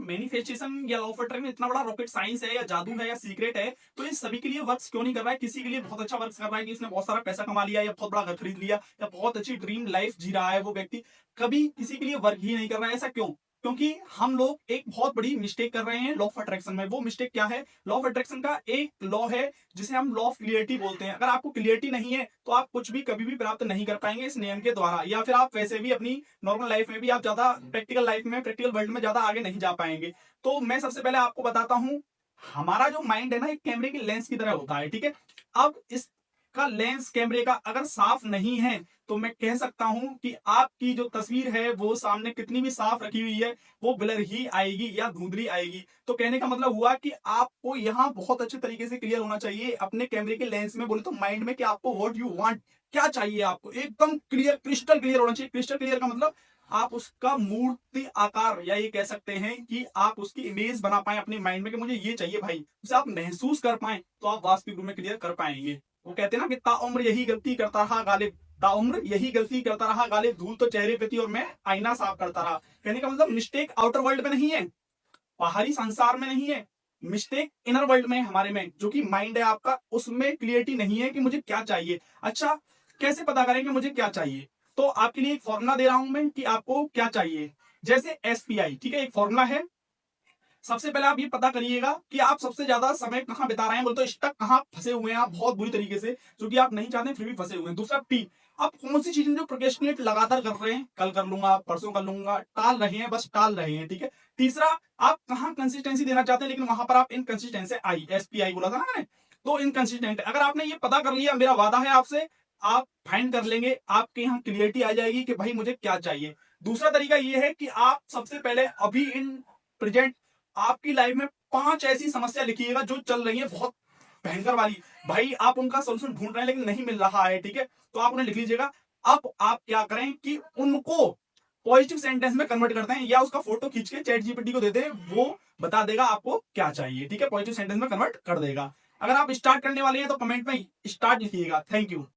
Manifestation या law of attraction में इतना बड़ा रॉकेट साइंस है या जादू है या सीक्रेट है, तो ये सभी के लिए वर्क्स क्यों नहीं कर रहा है? किसी के लिए बहुत अच्छा वर्क्स कर रहा है कि उसने बहुत सारा पैसा कमा लिया या बहुत बड़ा घर खरीद लिया या बहुत अच्छी ड्रीम लाइफ जी रहा है वो व्यक्ति, कभी किसी के लिए वर्क ही नहीं कर रहा है। ऐसा क्यों? क्योंकि हम लोग एक बहुत बड़ी मिस्टेक कर रहे हैं लॉ ऑफ अट्रैक्शन में। वो मिस्टेक क्या है? लॉ ऑफ अट्रैक्शन का एक लॉ है जिसे हम लॉ ऑफ क्लियरिटी बोलते हैं। अगर आपको क्लियरिटी नहीं है तो आप कुछ भी कभी भी प्राप्त नहीं कर पाएंगे इस नियम के द्वारा, या फिर आप वैसे भी अपनी नॉर्मल लाइफ में भी आप ज्यादा प्रैक्टिकल लाइफ में, प्रैक्टिकल वर्ल्ड में ज्यादा आगे नहीं जा पाएंगे। तो मैं सबसे पहले आपको बताता हूं, हमारा जो माइंड है ना, एक कैमरे की लेंस की तरह होता है, ठीक है। अब इसका लेंस कैमरे का अगर साफ नहीं है तो मैं कह सकता हूं कि आपकी जो तस्वीर है वो सामने कितनी भी साफ रखी हुई है वो ब्लर ही आएगी या धुंधली आएगी। तो कहने का मतलब हुआ कि आपको यहाँ बहुत अच्छे तरीके से क्लियर होना चाहिए अपने कैमरे के लेंस में, बोले तो माइंड में, कि आपको व्हाट यू वांट, क्या चाहिए आपको, एकदम क्लियर, क्रिस्टल क्लियर होना चाहिए। क्रिस्टल क्लियर का मतलब आप उसका मूर्ति आकार, या ये कह सकते हैं कि आप उसकी इमेज बना पाए अपने माइंड में कि मुझे ये चाहिए भाई, उसे आप महसूस कर पाए, तो आप वास्तविक रूप में क्लियर कर पाएंगे। वो कहते हैं ना कि ताउम्र यही गलती करता रहा गालिब, ताउम्र यही गलती करता रहा गालिब, धूल तो चेहरे पे थी और मैं आईना साफ करता रहा। कहने का मतलब मिस्टेक आउटर वर्ल्ड में नहीं है, बाहरी संसार में नहीं है, मिस्टेक इनर वर्ल्ड में, हमारे में जो कि माइंड है आपका, उसमें क्लियरिटी नहीं है कि मुझे क्या चाहिए। अच्छा, कैसे पता करें कि मुझे क्या चाहिए? तो आपके लिए एक फॉर्मूला दे रहा हूं मैं कि आपको क्या चाहिए। जैसे एसपीआई, ठीक है, एक फॉर्मूला है। सबसे पहले आप ये पता करिएगा कि आप सबसे ज्यादा समय कहां बिता रहे हैं, बोले तो स्टक कहां फंसे हुए हैं आप बहुत बुरी तरीके से, जो कि आप नहीं चाहते फिर भी फंसे हुए हैं। दूसरा पी, आप कौन सी चीजें जो प्रोक्रेस्टिनेट लगातार कर रहे हैं, कल कर लूंगा, परसों कर लूंगा, टाल रहे हैं, बस टाल रहे हैं, ठीक है। तीसरा, आप कहां कंसिस्टेंसी देना चाहते हैं लेकिन वहां पर आप इनकंसिस्टेंसी आई, एसपीआई बोला था ना मैंने, तो इनकंसिस्टेंट। अगर आपने ये पता कर लिया, मेरा वादा है आपसे, आप फाइंड कर लेंगे, आपके यहाँ क्लियरिटी आ जाएगी कि भाई मुझे क्या चाहिए। दूसरा तरीका ये है कि आप सबसे पहले अभी इन प्रेजेंट आपकी लाइफ में 5 ऐसी समस्या लिखिएगा जो चल रही है बहुत भयंकर वाली, भाई आप उनका सोल्यूशन ढूंढ रहे हैं लेकिन नहीं मिल रहा है, ठीक है, तो आप उन्हें लिख लीजिएगा। अब आप क्या करें कि उनको पॉजिटिव सेंटेंस में कन्वर्ट करते हैं, या उसका फोटो खींच के चैट जीपीटी को देते हैं, वो बता देगा आपको क्या चाहिए, ठीक है, पॉजिटिव सेंटेंस में कन्वर्ट कर देगा। अगर आप स्टार्ट करने वाले हैं तो कमेंट में स्टार्ट लिखिएगा। Thank you.